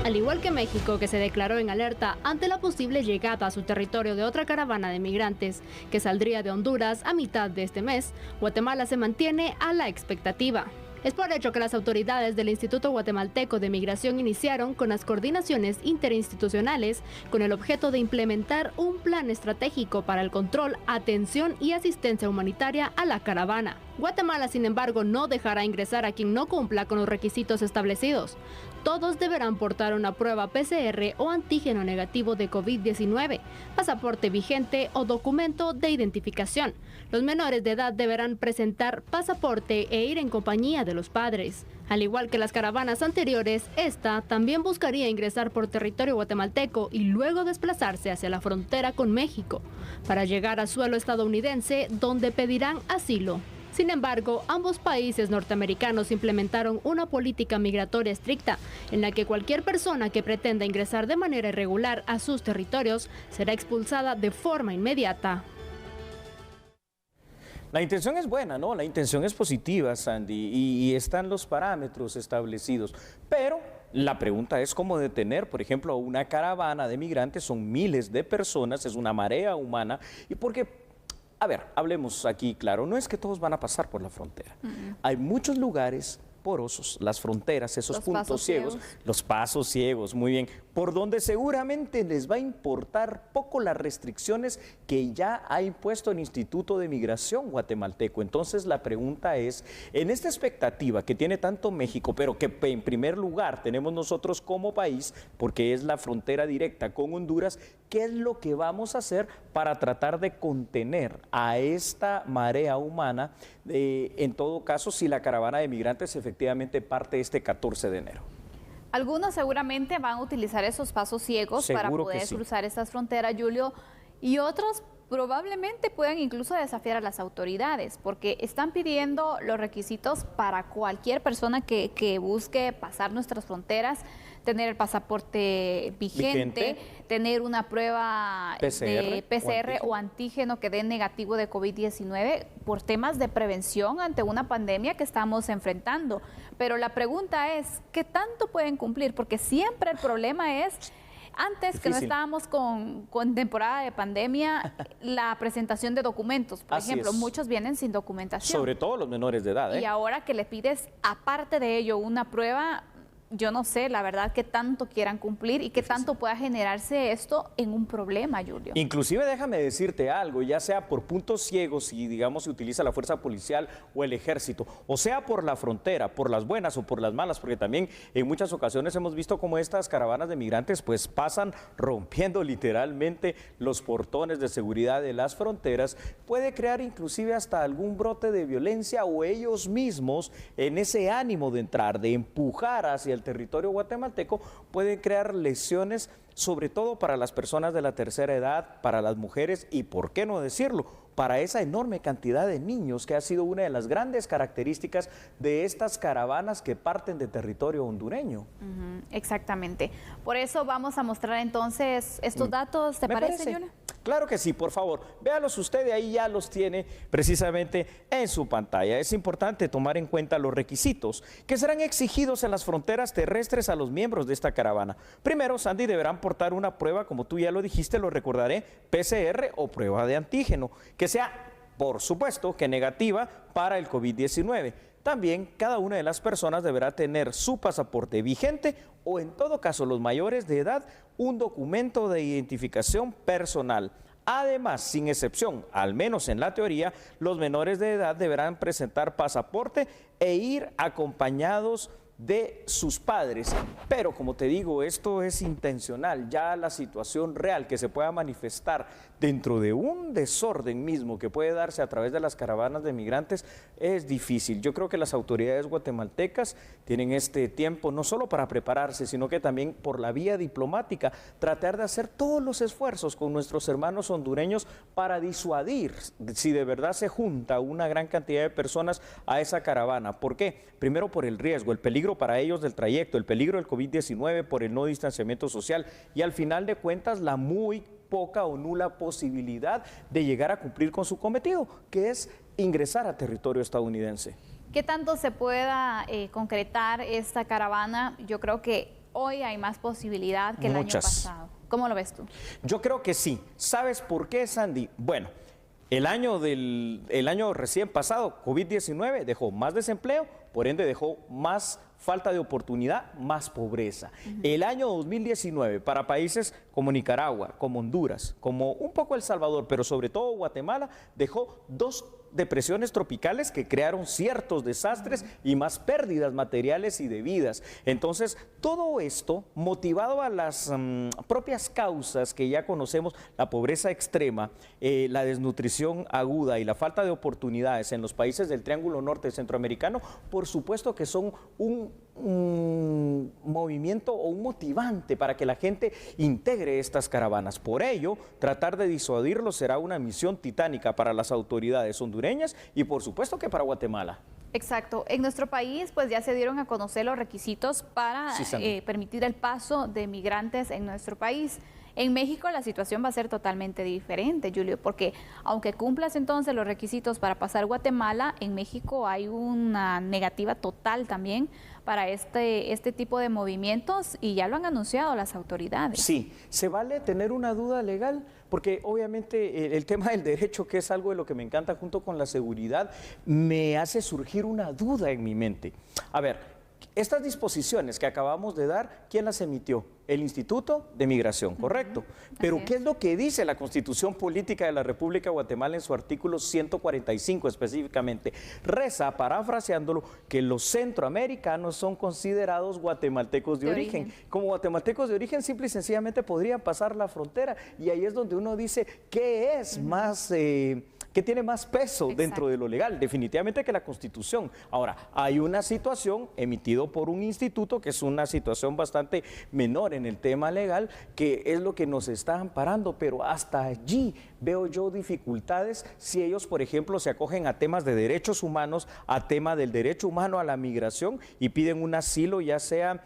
Al igual que México, que se declaró en alerta ante la posible llegada a su territorio de otra caravana de migrantes que saldría de Honduras a mitad de este mes, Guatemala se mantiene a la expectativa. Es por ello que las autoridades del Instituto Guatemalteco de Migración iniciaron con las coordinaciones interinstitucionales con el objeto de implementar un plan estratégico para el control, atención y asistencia humanitaria a la caravana. Guatemala, sin embargo, no dejará ingresar a quien no cumpla con los requisitos establecidos. Todos deberán portar una prueba PCR o antígeno negativo de COVID-19, pasaporte vigente o documento de identificación. Los menores de edad deberán presentar pasaporte e ir en compañía de los padres. Al igual que las caravanas anteriores, esta también buscaría ingresar por territorio guatemalteco y luego desplazarse hacia la frontera con México, para llegar a suelo estadounidense, donde pedirán asilo. Sin embargo, ambos países norteamericanos implementaron una política migratoria estricta, en la que cualquier persona que pretenda ingresar de manera irregular a sus territorios será expulsada de forma inmediata. La intención es buena, ¿no? La intención es positiva, Sandy, y están los parámetros establecidos, pero la pregunta es cómo detener, por ejemplo, una caravana de migrantes. Son miles de personas, es una marea humana, y porque... A ver, hablemos aquí claro, no es que todos van a pasar por la frontera. Hay muchos lugares porosos, las fronteras, esos puntos ciegos, los pasos ciegos, muy bien, por donde seguramente les va a importar poco las restricciones que ya ha impuesto el Instituto de Migración guatemalteco. Entonces la pregunta es, en esta expectativa que tiene tanto México, pero que en primer lugar tenemos nosotros como país, porque es la frontera directa con Honduras, ¿qué es lo que vamos a hacer para tratar de contener a esta marea humana? En todo caso, si la caravana de migrantes efectivamente parte este 14 de enero. Algunos seguramente van a utilizar esos pasos ciegos para poder cruzar estas fronteras, Julio, y otros probablemente puedan incluso desafiar a las autoridades, porque están pidiendo los requisitos para cualquier persona que busque pasar nuestras fronteras: tener el pasaporte vigente, tener una prueba de PCR o antígeno que dé negativo de COVID-19, por temas de prevención ante una pandemia que estamos enfrentando. Pero la pregunta es, ¿qué tanto pueden cumplir? Porque siempre el problema es... Antes, que no estábamos con temporada de pandemia, la presentación de documentos, por ejemplo, muchos vienen sin documentación. Sobre todo los menores de edad. Y ahora que le pides, aparte de ello, una prueba, yo no sé, la verdad, qué tanto quieran cumplir y qué tanto pueda generarse esto en un problema, Julio. Inclusive déjame decirte algo, ya sea por puntos ciegos, si digamos se utiliza la fuerza policial o el ejército, o sea por la frontera, por las buenas o por las malas, porque también en muchas ocasiones hemos visto cómo estas caravanas de migrantes pues pasan rompiendo literalmente los portones de seguridad de las fronteras, puede crear inclusive hasta algún brote de violencia, o ellos mismos en ese ánimo de entrar, de empujar hacia el territorio guatemalteco, pueden crear lesiones, sobre todo para las personas de la tercera edad, para las mujeres y, por qué no decirlo, para esa enorme cantidad de niños que ha sido una de las grandes características de estas caravanas que parten de territorio hondureño. Exactamente. Por eso vamos a mostrar entonces estos datos, ¿te parece, Julio? Claro que sí, por favor, véalos usted, ahí ya los tiene precisamente en su pantalla. Es importante tomar en cuenta los requisitos que serán exigidos en las fronteras terrestres a los miembros de esta caravana. Primero, Sandy, deberán portar una prueba, como tú ya lo dijiste, lo recordaré, PCR o prueba de antígeno, que sea, por supuesto, que negativa para el COVID-19. También cada una de las personas deberá tener su pasaporte vigente o, en todo caso, los mayores de edad, un documento de identificación personal. Además, sin excepción, al menos en la teoría, los menores de edad deberán presentar pasaporte e ir acompañados de sus padres. Pero como te digo, esto es intencional. Ya la situación real que se pueda manifestar dentro de un desorden mismo que puede darse a través de las caravanas de migrantes es difícil. Yo creo que las autoridades guatemaltecas tienen este tiempo no solo para prepararse, sino que también por la vía diplomática tratar de hacer todos los esfuerzos con nuestros hermanos hondureños para disuadir si de verdad se junta una gran cantidad de personas a esa caravana. ¿Por qué? Primero por el riesgo, el peligro para ellos del trayecto, el peligro del COVID-19 por el no distanciamiento social y al final de cuentas la muy poca o nula posibilidad de llegar a cumplir con su cometido, que es ingresar a territorio estadounidense. ¿Qué tanto se pueda concretar esta caravana? Yo creo que hoy hay más posibilidad que el año pasado. ¿Cómo lo ves tú? Yo creo que sí. ¿Sabes por qué, Sandy? Bueno, el año recién pasado, COVID-19, dejó más desempleo, por ende dejó más falta de oportunidad, más pobreza. El año 2019 para países como Nicaragua, como Honduras, como un poco El Salvador, pero sobre todo Guatemala, dejó 2 depresiones tropicales que crearon ciertos desastres y más pérdidas materiales y de vidas. Entonces, todo esto motivado a las propias causas que ya conocemos, la pobreza extrema, la desnutrición aguda y la falta de oportunidades en los países del Triángulo Norte Centroamericano, por supuesto que son un movimiento o un motivante para que la gente integre estas caravanas. Por ello, tratar de disuadirlo será una misión titánica para las autoridades hondureñas y por supuesto que para Guatemala. Exacto. En nuestro país pues ya se dieron a conocer los requisitos para permitir el paso de migrantes en nuestro país. En México la situación va a ser totalmente diferente, Julio, porque aunque cumplas entonces los requisitos para pasar Guatemala, en México hay una negativa total también para este tipo de movimientos y ya lo han anunciado las autoridades. Sí, ¿se vale tener una duda legal? Porque obviamente el tema del derecho, que es algo de lo que me encanta junto con la seguridad, me hace surgir una duda en mi mente. A ver, estas disposiciones que acabamos de dar, ¿quién las emitió? El Instituto de Migración, ¿correcto? Pero ¿qué es lo que dice la Constitución Política de la República de Guatemala en su artículo 145 específicamente? Reza, parafraseándolo, que los centroamericanos son considerados guatemaltecos de origen. Como guatemaltecos de origen, simple y sencillamente podrían pasar la frontera. Y ahí es donde uno dice, ¿qué es más... ¿qué tiene más peso dentro de lo legal? Definitivamente que la Constitución. Ahora, hay una situación emitido por un instituto que es una situación bastante menor en el tema legal, que es lo que nos está amparando, pero hasta allí veo yo dificultades si ellos, por ejemplo, se acogen a temas de derechos humanos, a tema del derecho humano a la migración y piden un asilo, ya sea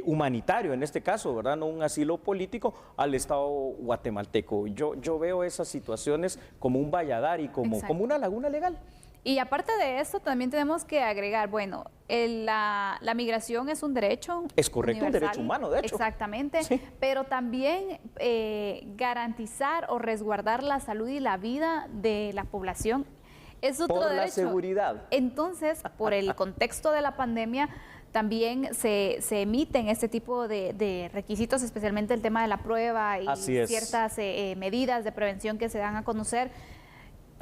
humanitario en este caso, ¿verdad? No un asilo político al Estado guatemalteco. Yo veo esas situaciones como un valladar y como una laguna legal. Y aparte de esto, también tenemos que agregar, bueno, la migración es un derecho. Es correcto, universal, un derecho humano, de hecho. Exactamente, sí. Pero también garantizar o resguardar la salud y la vida de la población es otro derecho. Por la seguridad. Entonces, por el contexto de la pandemia, también se emiten este tipo de requisitos, especialmente el tema de la prueba y ciertas medidas de prevención que se dan a conocer.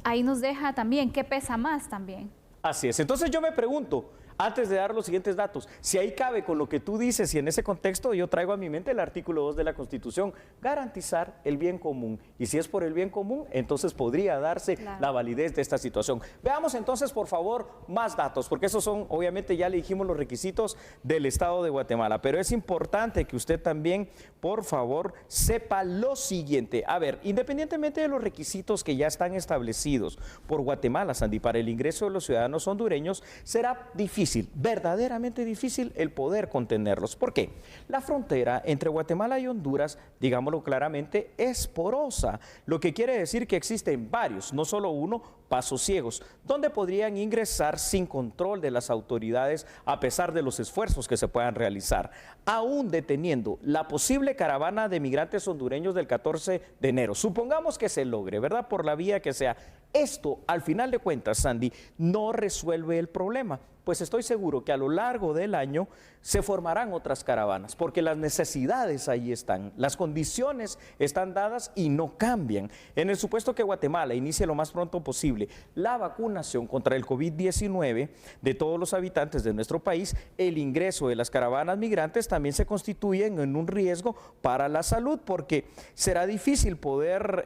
Ahí nos deja también qué pesa más también. Así es. Entonces yo me pregunto, antes de dar los siguientes datos, si ahí cabe con lo que tú dices y en ese contexto yo traigo a mi mente el artículo 2 de la Constitución, garantizar el bien común. Y si es por el bien común, entonces podría darse la validez de esta situación. Veamos entonces, por favor, más datos, porque esos son, obviamente ya le dijimos los requisitos del Estado de Guatemala, pero es importante que usted también, por favor, sepa lo siguiente. A ver, independientemente de los requisitos que ya están establecidos por Guatemala, Sandy, para el ingreso de los ciudadanos hondureños, será difícil, verdaderamente difícil el poder contenerlos. ¿Por qué? La frontera entre Guatemala y Honduras, digámoslo claramente, es porosa, lo que quiere decir que existen varios, no solo uno, pasos ciegos, donde podrían ingresar sin control de las autoridades a pesar de los esfuerzos que se puedan realizar, aún deteniendo la posible caravana de migrantes hondureños del 14 de enero. Supongamos que se logre, ¿verdad? Por la vía que sea. Esto, al final de cuentas, Sandy, no resuelve el problema, pues estoy seguro que a lo largo del año se formarán otras caravanas, porque las necesidades ahí están, las condiciones están dadas y no cambian. En el supuesto que Guatemala inicie lo más pronto posible la vacunación contra el COVID-19 de todos los habitantes de nuestro país, el ingreso de las caravanas migrantes también se constituyen en un riesgo para la salud, porque será difícil poder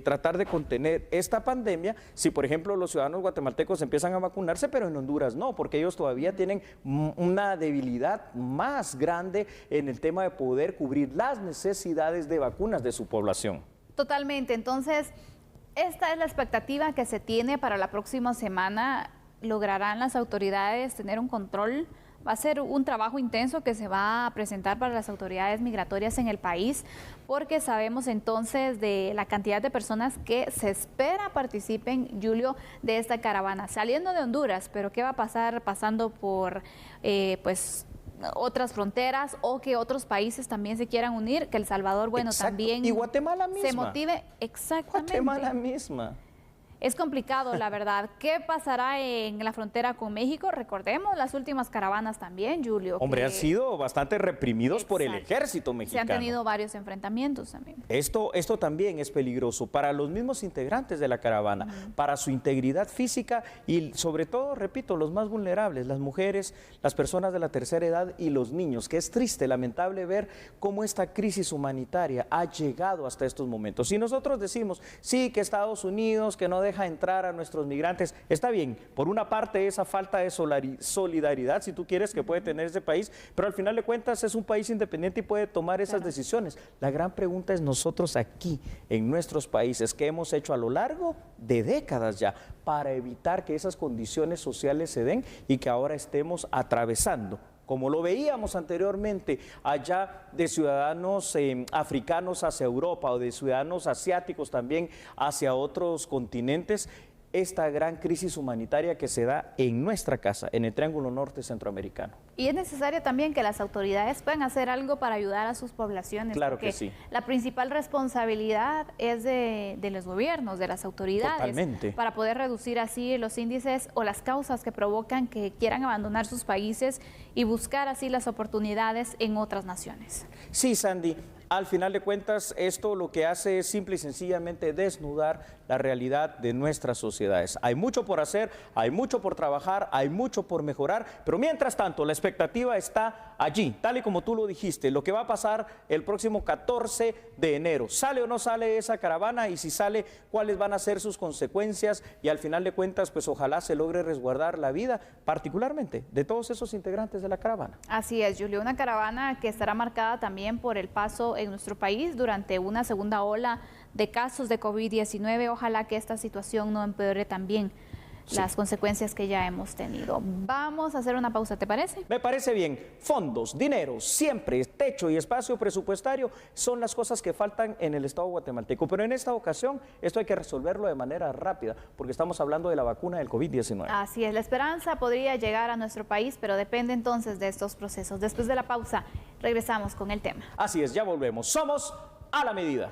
tratar de contener esta pandemia si, por ejemplo, los ciudadanos guatemaltecos empiezan a vacunarse, pero en Honduras no, porque ellos todavía tienen una debilidad más grande en el tema de poder cubrir las necesidades de vacunas de su población. Totalmente. Entonces, esta es la expectativa que se tiene para la próxima semana. ¿Lograrán las autoridades tener un control? Va a ser un trabajo intenso que se va a presentar para las autoridades migratorias en el país, porque sabemos entonces de la cantidad de personas que se espera participen, Julio, de esta caravana, saliendo de Honduras. Pero ¿qué va a pasar pasando por, otras fronteras o que otros países también se quieran unir, que El Salvador, bueno, Exacto. también y Guatemala misma. se motive. Exactamente. Guatemala misma. Es complicado, la verdad. ¿Qué pasará en la frontera con México? Recordemos las últimas caravanas también, Julio. Hombre, han sido bastante reprimidos Exacto. por el ejército mexicano. Se han tenido varios enfrentamientos también. Esto también es peligroso para los mismos integrantes de la caravana, para su integridad física y sobre todo, repito, los más vulnerables, las mujeres, las personas de la tercera edad y los niños, que es triste, lamentable ver cómo esta crisis humanitaria ha llegado hasta estos momentos. Si nosotros decimos, sí, que Estados Unidos, que no deja entrar a nuestros migrantes, está bien, por una parte esa falta de solidaridad, si tú quieres, que puede tener ese país, pero al final de cuentas es un país independiente y puede tomar esas decisiones. La gran pregunta es nosotros aquí, en nuestros países, ¿qué hemos hecho a lo largo de décadas ya para evitar que esas condiciones sociales se den y que ahora estemos atravesando, como lo veíamos anteriormente, allá de ciudadanos africanos hacia Europa o de ciudadanos asiáticos también hacia otros continentes, esta gran crisis humanitaria que se da en nuestra casa, en el Triángulo Norte Centroamericano? Y es necesario también que las autoridades puedan hacer algo para ayudar a sus poblaciones. Claro que sí. La principal responsabilidad es de los gobiernos, de las autoridades. Totalmente. Para poder reducir así los índices o las causas que provocan que quieran abandonar sus países y buscar así las oportunidades en otras naciones. Sí, Sandy. Al final de cuentas, esto lo que hace es simple y sencillamente desnudar la realidad de nuestras sociedades. Hay mucho por hacer, hay mucho por trabajar, hay mucho por mejorar, pero mientras tanto la expectativa está allí, tal y como tú lo dijiste, lo que va a pasar el próximo 14 de enero. ¿Sale o no sale esa caravana? Y si sale, ¿cuáles van a ser sus consecuencias? Y al final de cuentas, pues ojalá se logre resguardar la vida, particularmente de todos esos integrantes de la caravana. Así es, Julio, una caravana que estará marcada también por el paso en nuestro país durante una segunda ola de casos de COVID-19. Ojalá que esta situación no empeore también las consecuencias que ya hemos tenido. Vamos a hacer una pausa, ¿te parece? Me parece bien. Fondos, dinero, siempre, techo y espacio presupuestario son las cosas que faltan en el Estado guatemalteco. Pero en esta ocasión esto hay que resolverlo de manera rápida, porque estamos hablando de la vacuna del COVID-19. Así es, la esperanza podría llegar a nuestro país, pero depende entonces de estos procesos. Después de la pausa, regresamos con el tema. Así es, ya volvemos. Somos A la Medida.